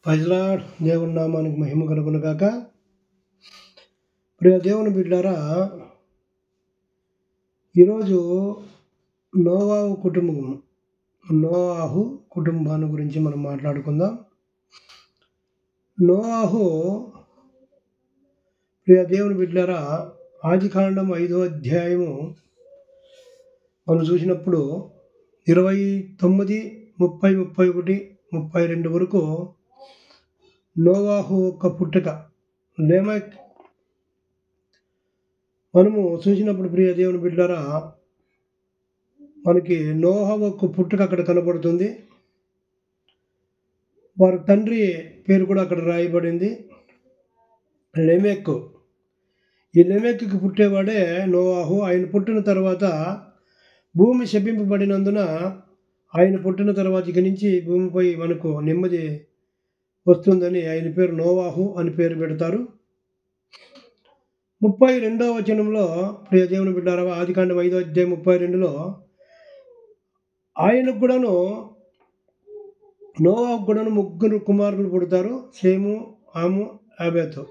Praise lord. దేవుని నామానికి మహిమ కలుగును గాక. ప్రియ దేవుని బిడ్డలారా, ఈరోజు నోవాహు కుటుంబాన్ని గురించి మనం మాట్లాడుకుందాం. నోవాహు, ప్రియ దేవుని బిడ్డలారా, ఆదికాండం 5వ అధ్యాయము మనం చూసినప్పుడు 29, 30, 31, 32 వరకు నోవాహు యొక్క పుట్టుక లేమెక్ మనము చూసినప్పుడు, ప్రియ దేవుని బిడ్డలారా, మనకి నోవాహు యొక్క పుట్టుక అక్కడ కనబడుతుంది. వారి తండ్రి పేరు కూడా అక్కడ రాయబడింది, లెమెక్. ఈ లెమెక్కి పుట్టేవాడే నోవాహు. ఆయన పుట్టిన తర్వాత భూమి శపింపబడినందున ఆయన పుట్టిన తర్వాత ఇక నుంచి భూమిపై మనకు నెమ్మది వస్తుందని ఆయన పేరు నోవాహు అని పేరు పెడతారు. 32వ వచనంలో, ప్రియ దేవుని బిడ్డారా, ఆదికాండం 5వ అధ్యాయం 32లో ఆయనకు కూడాను, నోవాహు కూడాను 3 కుమారులు పుడతారు, షేము, హాము, యాఫెతు.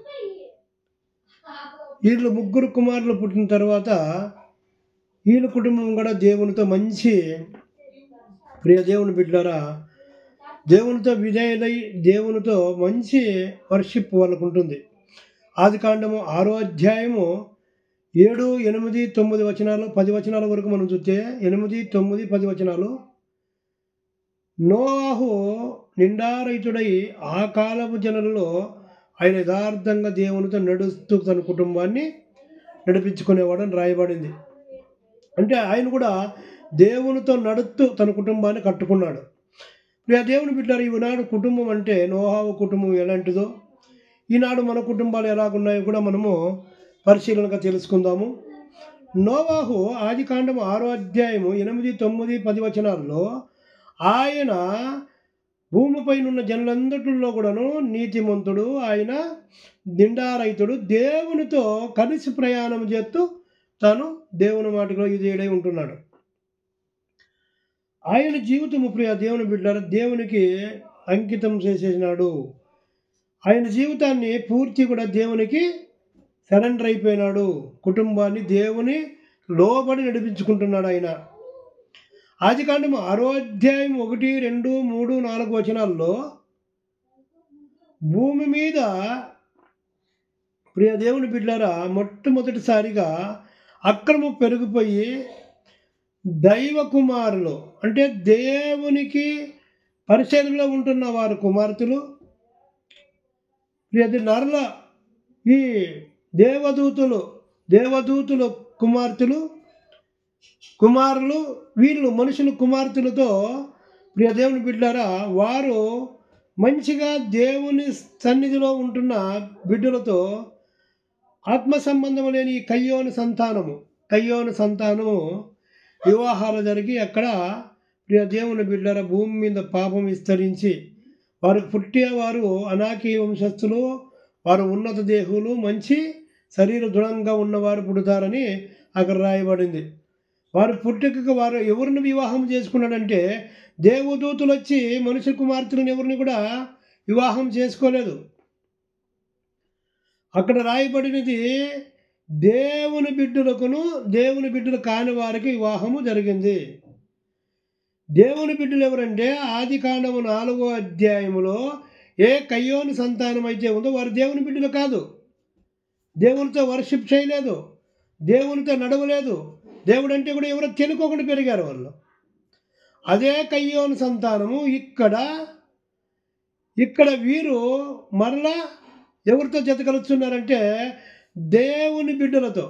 వీళ్ళు 3 కుమారులు పుట్టిన తర్వాత వీళ్ళ కుటుంబం కూడా దేవునితో మంచి, ప్రియ దేవుని బిడ్డలారా, దేవునితో విధేయులై దేవునితో మంచి వర్షిప్ వాళ్ళకు ఉంటుంది. ఆదికాండము 6వ అధ్యాయము 7, 8, 9 వచనాలు, 10 వచనాల వరకు మనం చూస్తే 8, 9, 10 వచనాలు. నోవాహు నిండారైతుడై ఆ కాలపు జనులలో ఆయన యథార్థంగా దేవునితో నడుస్తూ తన కుటుంబాన్ని నడిపించుకునేవాడని రాయబడింది. అంటే ఆయన కూడా దేవునితో నడుస్తూ తన కుటుంబాన్ని కట్టుకున్నాడు. దేవుని బిడ్డలారా, ఈనాడు కుటుంబం అంటే నోవాహు కుటుంబం ఎలాంటిదో, ఈనాడు మన కుటుంబాలు ఎలాగున్నాయో కూడా మనము పరిశీలనగా తెలుసుకుందాము. నోవాహు ఆదికాండం 6వ అధ్యాయము 8, 9, 10 వచనాల్లో ఆయన భూమిపైనున్న జనులందరిలో కూడాను నీతిమంతుడు, ఆయన నిండారైతుడు, దేవునితో కలిసి ప్రయాణం చేస్తూ తాను దేవుని మాటలో విధేయుడై ఉంటున్నాడు. ఆయన జీవితము, ప్రియ దేవుని బిడ్డలారా, దేవునికి అంకితం చేసేసినాడు. ఆయన జీవితాన్ని పూర్తి కూడా దేవునికి సరెండర్ అయిపోయినాడు. కుటుంబాన్ని దేవుని లోబడి నడిపించుకుంటున్నాడు ఆయన. ఆదికాండం 6వ అధ్యాయం 1, 2, 3, 4 వచనాల్లో భూమి మీద, ప్రియ దేవుని బిడ్డలారా, మొట్టమొదటిసారిగా అక్రమం పెరిగిపోయి దైవ కుమారులు అంటే దేవునికి పరిచర్యలో ఉంటున్న వారు కుమార్తెలు, నరుల ఈ దేవదూతులు కుమారులు, వీళ్ళు మనుషుల కుమార్తెలతో, ప్రియ దేవుని బిడ్డలారా, వారు మంచిగా దేవుని సన్నిధిలో ఉంటున్న బిడ్డలతో ఆత్మ సంబంధం లేని కయ్యోను సంతానము వివాహాలు జరిగి అక్కడ, ప్రియ దేవుని బిడ్డలారా, భూమి మీద పాపం విస్తరించి వారికి పుట్టేవారు అనాకీ వంశస్థులు, వారు ఉన్నత దేహులు, మంచి శరీర దృఢంగా ఉన్నవారు పుడతారని అక్కడ రాయబడింది. వారు పుట్టుకకు వారు ఎవరిని వివాహం చేసుకున్నాడంటే, దేవదూతులు వచ్చి మనుష్య కుమార్తెలను ఎవరిని కూడా వివాహం చేసుకోలేదు. అక్కడ రాయబడినది దేవుని బిడ్డలకును దేవుని బిడ్డలు కాని వారికి వివాహము జరిగింది. దేవుని బిడ్డలు ఎవరంటే, ఆదికాండము 4వ అధ్యాయములో ఏ కయ్యోని సంతానం అయితే ఉందో వారు దేవుని బిడ్డలు కాదు. దేవునితో వర్షిప్ చేయలేదు, దేవునితో నడవలేదు. దేవుడు అంటే కూడా ఎవరో తెలుకోకుండా పెరిగారు వాళ్ళు. అదే కయ్యోని సంతానము ఇక్కడ వీరు మరలా ఎవరితో జతకలుస్తున్నారంటే, దేవుని బిడ్డలతో,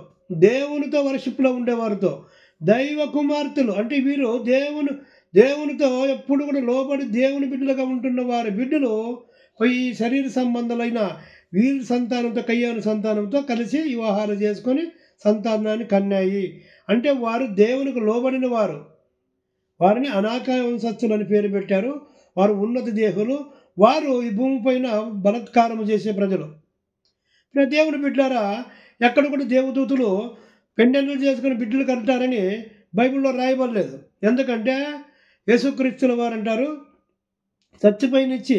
దేవునితో వర్షిప్లో ఉండేవారితో, దైవ కుమార్తెలు. అంటే వీరు దేవునితో ఎప్పుడు కూడా లోబడి దేవుని బిడ్డలుగా ఉంటున్న వారి బిడ్డలు ఈ శరీర సంబంధాలైన వీరి సంతానంతో, కయ్యోని సంతానంతో కలిసి వివాహాలు చేసుకొని సంతానాన్ని కన్నాయి. అంటే వారు దేవునికి లోబడిన వారు. వారిని అనాకా వంశస్థులు అని పేరు పెట్టారు. వారు ఉన్నత దేహులు, వారు ఈ భూమిపైన బలత్కారం చేసే ప్రజలు. దేవుని బిడ్డలారా, ఎక్కడ కూడా దేవదూతులు పెండెంట్లు చేసుకుని బిడ్డలు కలుగుతారని బైబిల్లో రాయబడలేదు. ఎందుకంటే యేసుక్రీస్తుల వారు అంటారు, చచ్చిపోయినిచ్చి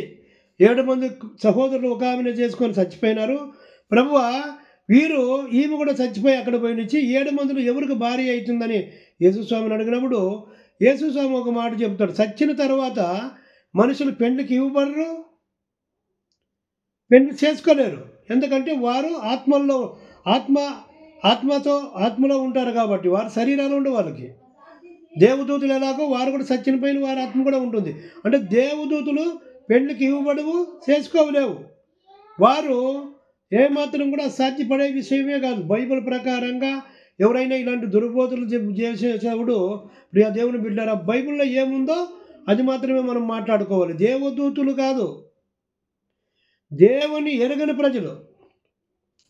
7 మంది సహోదరులు ఒక ఆమెను చేసుకొని చచ్చిపోయినారు. ప్రభువా ఈమె కూడా చచ్చిపోయి అక్కడ పోయి నుంచి 7 మందిలో ఎవరికి భార్య అవుతుందని యేసుస్వామిని అడిగినప్పుడు యేసుస్వామి ఒక మాట చెప్తాడు, చచ్చిన తర్వాత మనుషులు పెండ్లికి ఇవ్వబడరు, పెళ్లి చేసుకోలేరు. ఎందుకంటే వారు ఆత్మలో ఉంటారు కాబట్టి, వారు శరీరాలు ఉండే వాళ్ళకి. దేవదూతులు ఎలాగో వారు కూడా చచ్చిపోయిన వారి ఆత్మ కూడా ఉంటుంది. అంటే దేవదూతులు పెళ్లికి ఇవ్వబడవు, చేసుకోలేవు. వారు ఏమాత్రం కూడా సాధ్యపడే విషయమే కాదు. బైబిల్ ప్రకారంగా ఎవరైనా ఇలాంటి దుర్బోధులు చేసేటప్పుడు ప్రియ దేవుని బిడ్డారా, బైబిల్లో ఏముందో అది మాత్రమే మనం మాట్లాడుకోవాలి. దేవదూతులు కాదు, దేవుని ఎరగని ప్రజలు,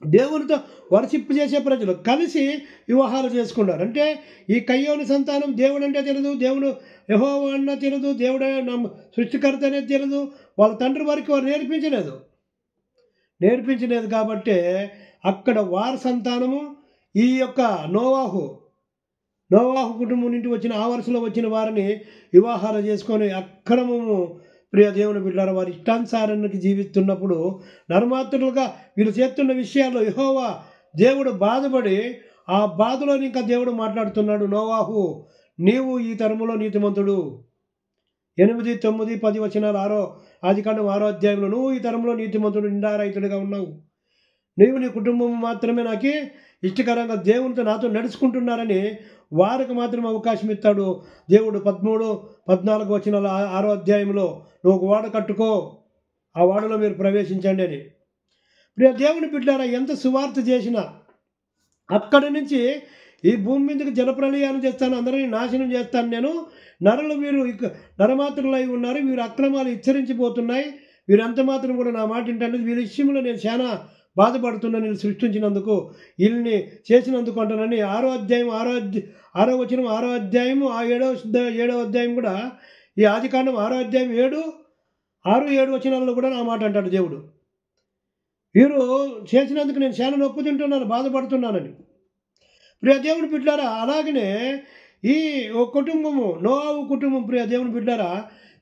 దేవునితో వర్షిప్ చేసే ప్రజలు కలిసి వివాహాలు చేసుకున్నారు. అంటే ఈ కయ్యోని సంతానం దేవుడు అంటే తెలియదు, దేవుడు యెహోవా అన్న తెలియదు, దేవుడే సృష్టికర్త అనేది తెలియదు. వాళ్ళ తండ్రి వారికి వారు నేర్పించలేదు కాబట్టి అక్కడ వారి సంతానము ఈ యొక్క నోవాహు కుటుంబం నుండి వచ్చిన ఆ వరుసలో వచ్చిన వారిని వివాహాలు చేసుకొని అక్రమము ప్రియ దేవుని బిడ్డలారా వారి ఇష్టానుసారానికి జీవిస్తున్నప్పుడు నరమాత్రులుగా వీళ్ళు చేస్తున్న విషయాల్లో యెహోవా దేవుడు బాధపడి ఆ బాధలో ఇంకా దేవుడు మాట్లాడుతున్నాడు, నోవాహు నీవు ఈ తరములో నీతిమంతుడు. 8, 9, 10 వచనాలు ఆదికాండం 6వ అధ్యాయంలో నువ్వు ఈ తరంలో నీతిమంతుడు నిండారైతుడిగా ఉన్నావు, నీవు నీ కుటుంబం మాత్రమే నాకు ఇష్టకరంగా దేవునితో నాతో నడుచుకుంటున్నారని వారికి మాత్రమే అవకాశం ఇస్తాడు దేవుడు. 13, 14 వచనాలు 6వ అధ్యాయంలో నువ్వు ఒక వాడ కట్టుకో, ఆ వాడలో మీరు ప్రవేశించండి అని. ప్రియ దేవుని బిడ్డలారా, ఎంత సువార్త చేసినా అక్కడి నుంచి ఈ భూమి మీదకి జలప్రలయాన్ని చేస్తాను, అందరినీ నాశనం చేస్తాను నేను, నరులు వీరు నరమాత్రులై ఉన్నారు, వీరు అక్రమాలు హెచ్చరించిపోతున్నాయి, వీరు ఎంత మాత్రం కూడా నా మాట వింటాను, వీరి విషయంలో నేను చాలా బాధపడుతున్నాను, వీళ్ళు సృష్టించినందుకు, వీళ్ళని చేసినందుకు అంటానని 6వ అధ్యాయం 6వ వచనం 6వ అధ్యాయము 7వ అధ్యాయం కూడా ఈ ఆదికాండం 6వ అధ్యాయం 6, 7 వచనాల్లో కూడా నా మాట అంటాడు దేవుడు. వీరు చేసినందుకు నేను చాలా నొప్పి తింటున్నాను, బాధపడుతున్నానని. ప్రియ దేవుని బిడ్డారా, అలాగనే ఈ కుటుంబము నోవాహు కుటుంబం ప్రియ దేవుని బిడ్డారా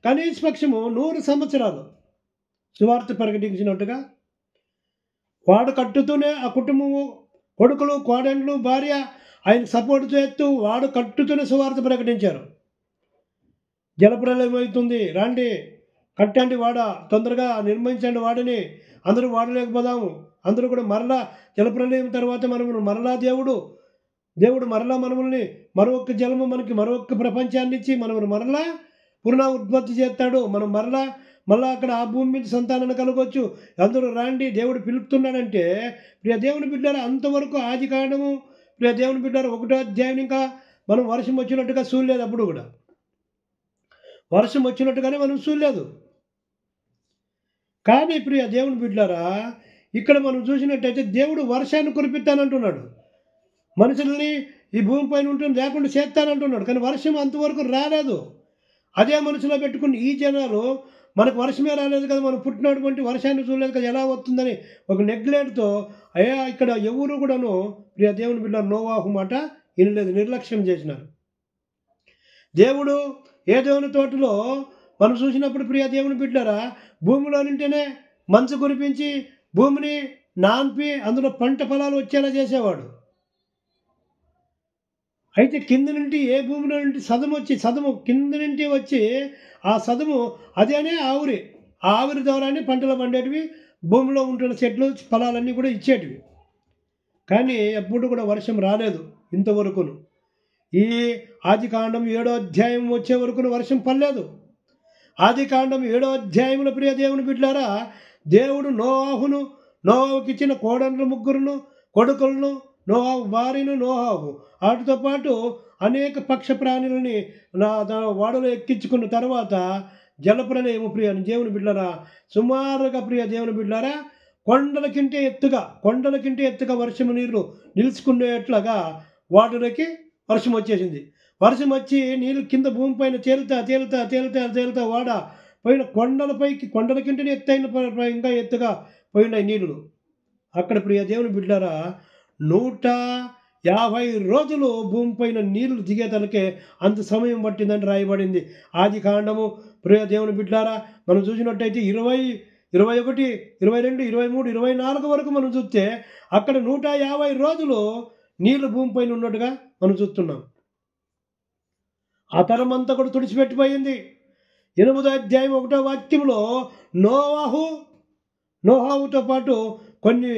కనీస పక్షము 100 సంవత్సరాలు సువార్త ప్రకటించినట్టుగా వాడు కట్టుతూనే ఆ కుటుంబము కొడుకులు కోడళ్ళు భార్య ఆయన సపోర్ట్ చేస్తూ వాడు కట్టుతూనే సువార్త ప్రకటించారు. జలప్రలయం అవుతుంది, రండి కట్టండి వాడ, తొందరగా నిర్మించండి వాడిని, అందరూ వాడలేకపోదాము, అందరూ కూడా మరలా జలప్రలయం తర్వాత మనము మరలా దేవుడు మరలా మనల్ని మరొక జలము మనకి మరొక ప్రపంచాన్ని ఇచ్చి మనల్ని మరలా పునః ఉత్పత్తి చేస్తాడు. మనం మళ్ళా అక్కడ ఆ భూమి మీద సంతానాన్ని కలగవచ్చు, అందరూ రాండి దేవుడు పిలుపుతున్నాడంటే ప్రియ దేవుని బిడ్డారా అంతవరకు ఆది కాండము ప్రియ దేవుని బిడ్డారా 1వ అధ్యాయం ఇంకా మనం వర్షం వచ్చినట్టుగా చూడలేదు. అప్పుడు కూడా వర్షం వచ్చినట్టుగానే మనం చూడలేదు. కానీ ప్రియ దేవుని బిడ్డారా ఇక్కడ మనం చూసినట్టయితే దేవుడు వర్షాన్ని కురిపిస్తానంటున్నాడు, మనుషుల్ని ఈ భూమి పైన ఉంటుంది లేకుండా చేస్తానంటున్నాడు. కానీ వర్షం అంతవరకు రాలేదు. అదే మనసులో పెట్టుకుని ఈ జనాలు మనకు వర్షమే రాలేదు కదా, మనం పుట్టినటువంటి వర్షాన్ని చూడలేదు కదా, ఎలా వస్తుందని ఒక నెగ్లెక్ట్తో ఇక్కడ ఎవరు కూడాను ప్రియ దేవుని బిడ్డ నోవాహు మాట వినలేదు, నిర్లక్ష్యం చేసినారు. దేవుడు ఏ దేవుని తోటలో మనం చూసినప్పుడు ప్రియ దేవుని బిడ్డారా భూమిలో నింటేనే మంచు కురిపించి భూమిని నాన్పి అందులో పంట ఫలాలు వచ్చేలా చేసేవాడు. అయితే కింద నుండి ఏ భూమిలో నుండి సదము కింద నుండి వచ్చి ఆ సదము అదేనే ఆవిరి ద్వారానే పంటలు పండేటివి, భూమిలో ఉంటున్న చెట్లు ఫలాలన్నీ కూడా ఇచ్చేటివి. కానీ ఎప్పుడు కూడా వర్షం రాలేదు ఇంతవరకును. ఈ ఆదికాండం 7వ అధ్యాయం వచ్చే వరకును వర్షం పడలేదు. ఆదికాండం 7వ అధ్యాయంలో ప్రియ దేవుని బిడ్డలారా దేవుడు నోవాహుకి ఇచ్చిన కోడళ్ళు 3 కొడుకులను, నోవాహు భార్యను నోవాహు వాటితో పాటు అనేక పక్ష ప్రాణులని వాడలో ఎక్కించుకున్న తర్వాత జలప్రలయము ప్రియ దేవుని బిడ్డలారా సుమారుగా ప్రియ దేవుని బిడ్డలారా కొండల కంటే ఎత్తుగా వర్షము నీళ్లు నిలుచుకునేట్లుగా వాటిలోకి వర్షం వచ్చేసింది. వర్షం వచ్చి నీళ్ళు కింద భూమి పైన తేలుతా వాడ పోయిన కొండల కంటే ఎత్తైన ఇంకా ఎత్తుగా పోయినాయి నీళ్ళు. అక్కడ ప్రియ దేవుని బిడ్డలారా 150 రోజులు భూమి పైన నీళ్లు దిగేతలకే అంత సమయం పట్టిందని రాయబడింది. ఆది కాండము ప్రియ దేవుని బిడ్డలారా మనం చూసినట్టయితే 21, 22, 23, 24 వరకు మనం చూస్తే అక్కడ 150 రోజులు నీళ్లు భూమిపైన ఉన్నట్టుగా మనం చూస్తున్నాం. ఆ తరం అంతా కూడా తుడిచిపెట్టిపోయింది. 8వ అధ్యాయం 1వ వాక్యంలో నోహావుతో పాటు కొన్ని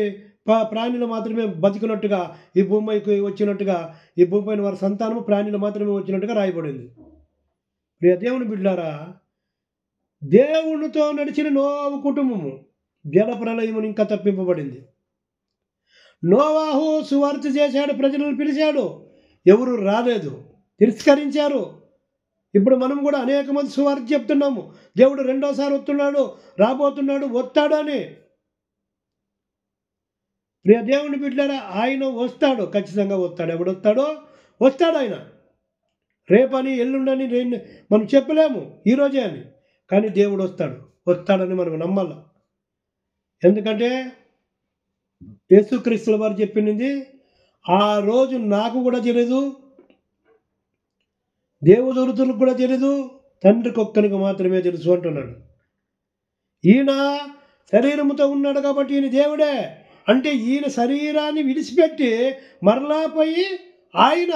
ప్రాణులు మాత్రమే బతికినట్టుగా, ఈ భూమిపైకి వచ్చినట్టుగా, ఈ భూమిపైన వారి సంతానము ప్రాణులు మాత్రమే వచ్చినట్టుగా రాయబడింది. ప్రియ దేవుని బిడ్డలారా, దేవునితో నడిచిన నోవాహు కుటుంబము జలప్రలయమును ఇంకా తప్పింపబడింది. నోవాహు సువార్త చేశాడు, ప్రజలను పిలిచాడు, ఎవరు రాలేదు, తిరస్కరించారు. ఇప్పుడు మనం కూడా అనేక మంది సువార్త చెప్తున్నాము, దేవుడు రెండోసారి వస్తున్నాడు, రాబోతున్నాడు, వస్తాడు అని. ప్రియ దేవుని బిడ్డలారా, ఆయన వస్తాడు, ఖచ్చితంగా వస్తాడు. ఎప్పుడు వస్తాడో వస్తాడు ఆయన. రేపని ఎల్లుండని మనం చెప్పలేము, ఈరోజే అని. కానీ దేవుడు వస్తాడని మనం నమ్మాల. ఎందుకంటే యేసుక్రీస్తుల వారు చెప్పింది, ఆ రోజు నాకు కూడా తెలియదు, దేవదూతలకు కూడా తెలియదు, తండ్రికి ఒక్కరికి మాత్రమే తెలుసు అంటున్నాడు. ఈయన శరీరముతో ఉన్నాడు కాబట్టి ఈయన దేవుడే. అంటే ఈయన శరీరాన్ని విడిచిపెట్టి మరలా పోయి ఆయన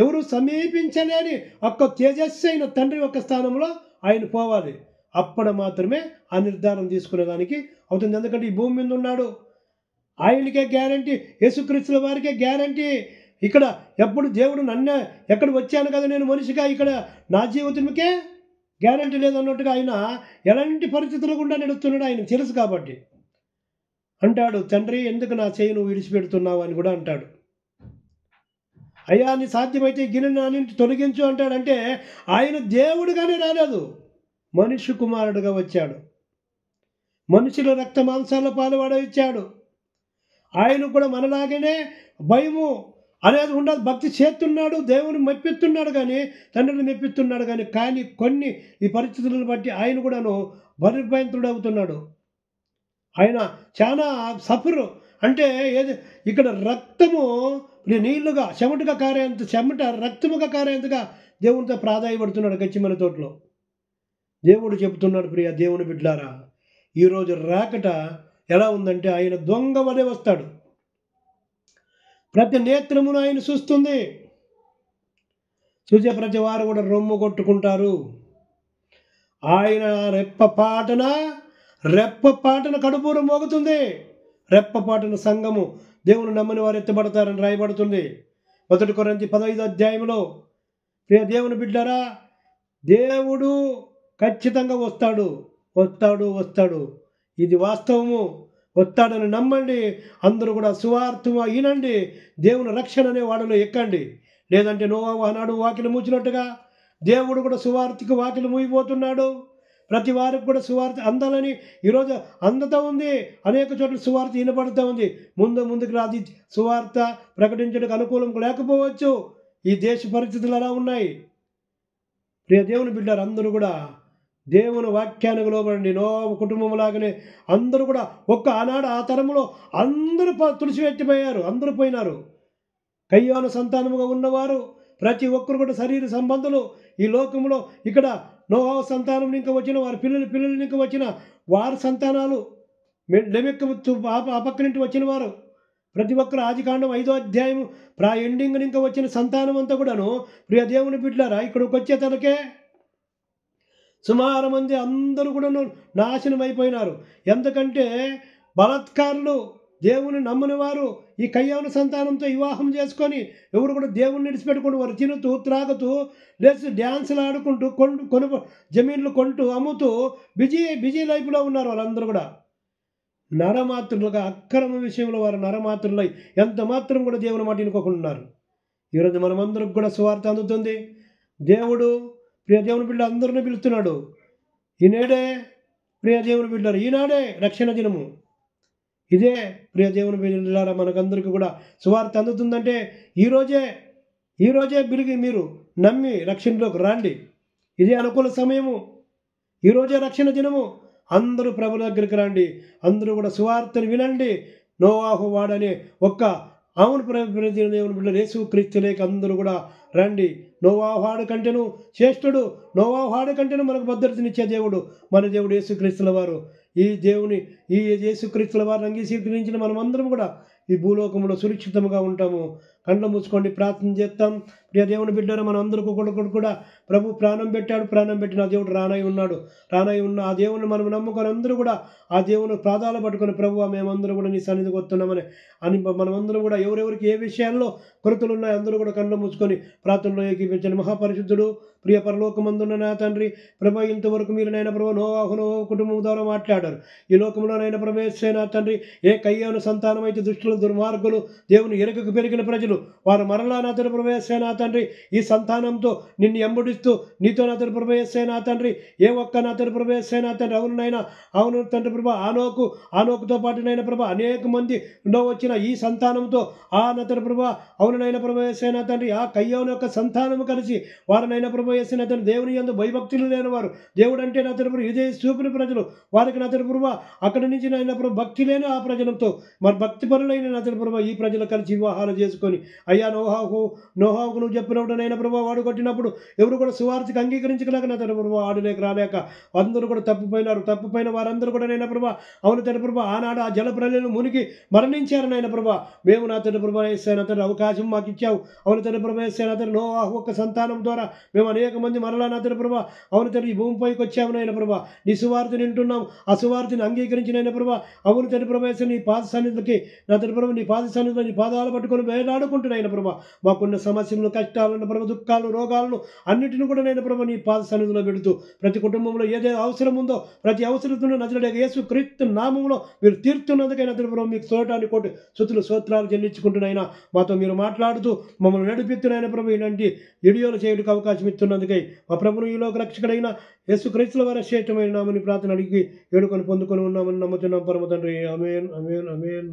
ఎవరు సమీపించలేని ఒక్క తేజస్సు అయిన తండ్రి యొక్క స్థానంలో ఆయన పోవాలి. అప్పుడు మాత్రమే ఆ నిర్ధారణ తీసుకునేదానికి అవుతుంది. ఎందుకంటే ఈ భూమి మీద ఉన్నాడు, ఆయనకే గ్యారంటీ, యేసుక్రీస్తుల వారికే గ్యారంటీ. ఇక్కడ ఎప్పుడు దేవుడు నన్నే ఎక్కడ వచ్చాను కదా నేను మనిషిగా, ఇక్కడ నా జీవితంకే గ్యారంటీ లేదన్నట్టుగా ఆయన ఎలాంటి పరిస్థితులు గుండా నడుస్తున్నాడు ఆయన తెలుసు. కాబట్టి అంటాడు, తండ్రి ఎందుకు నా చేయి నువ్వు విడిచిపెడుతున్నావు అని కూడా అంటాడు. అయ్యా నీ సాధ్యమైతే గిన్నె నా నుంచి తొలగించు అంటాడు. అంటే ఆయన దేవుడుగానే రాలేదు, మనిషి కుమారుడుగా వచ్చాడు. మనుషుల రక్త మాంసాల పాలువాడ ఇచ్చాడు. ఆయన కూడా మనలాగానే భయము అనేది ఉండదు, భక్తి చేస్తున్నాడు, దేవుని మెప్పిస్తున్నాడు, కానీ తండ్రిని మెప్పిస్తున్నాడు. కానీ కొన్ని ఈ పరిస్థితులను బట్టి ఆయన కూడాను భయభయంతుడు అవుతున్నాడు. ఆయన చాలా సఫరు. అంటే ఏది ఇక్కడ రక్తము నీళ్లుగా చెమటగా కారేంత, చెమట రక్తముగా కారేంతగా దేవునితో ప్రాధాయపడుతున్నాడు గచ్చిమల తోటలో. దేవుడు చెబుతున్నాడు, ప్రియ దేవుని బిడ్డలారా, ఈరోజు రాకట ఎలా ఉందంటే ఆయన దొంగ వలె వస్తాడు. ప్రతి నేత్రమును ఆయన చూస్తుంది. చూసే ప్రతి వారు కూడా రొమ్ము కొట్టుకుంటారు. ఆయన రెప్పపాటన కడుపూర మోగుతుంది. రెప్పపాటన సంఘము దేవుని నమ్మని వారు ఎత్తబడతారని రాయబడుతుంది 1 కొరింథీ 15వ అధ్యాయంలో. ప్రియ దేవుని బిడ్డలారా, దేవుడు ఖచ్చితంగా వస్తాడు. ఇది వాస్తవము. వస్తాడని నమ్మండి. అందరూ కూడా సువార్తము ఈనండి, దేవుని రక్షణ అనే వాడలో ఎక్కండి. లేదంటే నోవాహు ఆనాడు వాకిలి మూసినట్టుగా దేవుడు కూడా సువార్తకు వాకిలి మూయిపోతున్నాడు. ప్రతి వారికి కూడా సువార్త అందాలని ఈరోజు అందతా ఉంది. అనేక చోట్ల సువార్త వినపడుతూ ఉంది. ముందుకు రాది సువార్త ప్రకటించడానికి అనుకూలం లేకపోవచ్చు. ఈ దేశ పరిస్థితులు అలా ఉన్నాయి. ప్రియ దేవుని బిడ్డలారా, అందరూ కూడా దేవుని వాక్యానికి లోబడండి. నోవాహు కుటుంబం లాగానే అందరూ కూడా ఆనాడు ఆ తరంలో అందరూ తుడిచిపెట్టిపోయారు, అందరూ పోయినారు. కయ్యాను సంతానముగా ఉన్నవారు ప్రతి ఒక్కరు కూడా శరీర సంబంధులు ఈ లోకంలో. ఇక్కడ నోవాహు సంతానం ఇంకా వచ్చిన వారి పిల్లలు ఇంకా వచ్చిన వారి సంతానాలు, లెమెక్కు ఆ పక్క నుంచి వచ్చిన వారు ప్రతి ఒక్కరు ఆదికాండం 5వ అధ్యాయం ఎండింగ్ ఇంకా వచ్చిన సంతానం అంతా కూడాను ప్రియ దేవుని బిడ్డలారా ఇక్కడికి వచ్చే తనకే సుమారు మంది అందరూ కూడా నాశనం అయిపోయినారు. ఎందుకంటే బలాత్కారులు, దేవుని నమ్మని వారు ఈ కయ్యాను సంతానంతో వివాహం చేసుకొని ఎవరు కూడా దేవుణ్ణి విడిచిపెట్టుకుంటూ వారు తినుతూ త్రాగుతూ లేచి డ్యాన్సులు ఆడుకుంటూ జమీన్లు కొంటూ అమ్ముతూ బిజీ లైఫ్లో ఉన్నారు. వాళ్ళందరూ కూడా నరమాతృలుగా, అక్రమ విషయంలో వారు నరమాతృలై ఎంత మాత్రం కూడా దేవుని మాట వినుకోకుండా ఉన్నారు. ఈరోజు మనమందరికి కూడా సువార్త అందుతుంది. దేవుడు ప్రియ దేవుని బిడ్డ అందరినీ పిలుస్తున్నాడు. ఈనాడే ప్రియ దేవుని బిడ్డలు, ఈనాడే రక్షణ దినము. ఇదే ప్రియ దేవుని బిడ్డలారా, మనకందరికీ కూడా సువార్త అందుతుందంటే ఈరోజే బిరిగి మీరు నమ్మి రక్షణలోకి రండి. ఇదే అనుకూల సమయము, ఈరోజే రక్షణ దినము. అందరూ ప్రభు దగ్గరికి రండి, అందరూ కూడా సువార్తను వినండి. నోవాహు వాడనే అవును దేవుని బిడ్డలు, యేసుక్రీస్తు లేక అందరూ కూడా రండి. నోవాహు వాడు కంటేను శ్రేష్ఠుడు, నోవాహు వాడు కంటేను మనకు భద్రతనిచ్చే దేవుడు మన దేవుడు యేసుక్రీస్తుల వారు. ఈ దేవుని ఈ యేసుక్రీస్తుల వారిని అంగీకరించిన మనమందరం కూడా ఈ భూలోకంలో సురక్షితంగా ఉంటాము. కళ్ళు మూసుకోండి, ప్రార్థన చేస్తాం. ప్రియ దేవుని బిడ్డను మనం అందరికీ కూడా ప్రభు ప్రాణం పెట్టాడు, ప్రాణం పెట్టిన ఆ దేవుడు రానై ఉన్నాడు. రానై ఉన్న ఆ దేవుని మనం నమ్ముకొని అందరూ కూడా ఆ దేవుని పాదాలు పట్టుకొని ప్రభువా మేమందరూ కూడా నీ సన్నిధికి వస్తున్నామని అని మనమందరం కూడా ఎవరెవరికి ఏ విషయాల్లో కొరతలు ఉన్నాయో అందరూ కూడా కళ్ళు మూసుకొని ప్రార్థనలో ఏకీపించండి. మహాపరిశుద్ధుడు ప్రియ పరలోకమందున్న నా తండ్రి ప్రభు, ఇంతవరకు మీరు నైనా ప్రభు నోవాహు కుటుంబం ద్వారా మాట్లాడారు. ఈ లోకంలో నైనా ప్రవేశించే నా తండ్రి ఏ కయ్యాను సంతానం అయితే దుష్టులు దుర్మార్గులు దేవుని ఎరుకకు పెరిగిన ప్రజలు వారు మరలా నా తండ్రి ప్రవేశించే నా తండ్రి ఈ సంతానంతో నిన్ను ఎంబడిస్తూ నీతో నా తండ్రి ప్రవేశించే నా తండ్రి ఏ ఒక్క నా తండ్రి ప్రవేశించే నా తండ్రి అవునైనా అవును తండ్రి ప్రభు ఆనోకుతో పాటు నైనా ప్రభు అనేక మంది వచ్చిన ఈ సంతానంతో ఆ నా తండ్రి ప్రభు అవునైనా ప్రవేశించే నా తండ్రి ఆ కయ్యాను యొక్క సంతానము కలిసి వారినైనా ప్రభు చేసిన తండ్రి దేవుని యందు భయభక్తులు లేని వారు దేవుడు అంటే నా తండ్రి ప్రభు ఇదే చూపిన ప్రజలు వారికి నా తండ్రి ప్రభు అక్కడి నుంచి నైనా ప్రభు భక్తి లేని ఆ ప్రజలతో మరి భక్తి పరులైన నా తండ్రి ప్రభు ఈ ప్రజలు కలిసి వివాహాలు చేసుకొని అయ్యా నోహాకు నువ్వు చెప్పినప్పుడు నైనా ప్రభు వాడు కొట్టినప్పుడు ఎవరు కూడా సువార్తకి అంగీకరించగలక నా తండ్రి ప్రభు ఆడలేక రాలేక అందరూ కూడా తప్పుపోయిన వారందరూ కూడా నైనా ప్రభు అవును తండ్రి ప్రభు ఆనాడు ఆ జల ప్రళయంలో మునిగి మరణించారు నైనా ప్రభు. మేము నా తండ్రి ప్రభు వేసాను తండ్రి అవకాశం మాకు ఇచ్చావు. అవును తండ్రి ప్రభు వేసాను తండ్రి నోవాహు ఒక్క సంతానం ద్వారా మేము అనేక మంది మరలా నా తండ్రి ప్రభు అవును తండ్రి ఈ భూమిపైకి వచ్చాము నైనా ప్రభు. నీ సువార్తని వింటున్నాం, ఆ సువార్తని అంగీకరించిన ప్రభు అవును తండ్రి ప్రభు వేసిన నీ పాద సన్నిధికి నా తండ్రి ప్రభు నీ పాద సన్నిధిలో నీ పాదాలు పట్టుకొని వేలాడుకుంటున్నాయిన ప్రభు. మాకున్న సమస్యలను కష్టాలను ప్రభు దుఃఖాలు రోగాలను అన్నిటిని కూడా నేను ప్రభు నీ పాద సన్నిధిలో పెడుతూ ప్రతి కుటుంబంలో ఏదే అవసరం ఉందో ప్రతి అవసరతను నజరేయుడైన యేసుక్రీస్తు నామములో మీరు తీర్చున్నందుకైనా ప్రభు మీకు చోటాన్ని కోటి స్తుతులు స్తోత్రాలు చెల్లించుకుంటున్నాయినా మాతో మీరు మాట్లాడుతూ మమ్మల్ని నడిపిస్తున్నాయిన ప్రభు ఇలాంటి వీడియోలు చేయడానికి అవకాశం ఇస్తున్నందుకై మా ప్రభును ఈ లోక రక్షకుడైన యేసుక్రీస్తుల వారి శ్రేష్టమైన నామని ప్రార్థన అడిగి వేడుకొని పొందుకొని ఉన్నామని నమ్ముతున్నాం పరమ తండ్రి. ఆమేన్ ఆమేన్ ఆమేన్.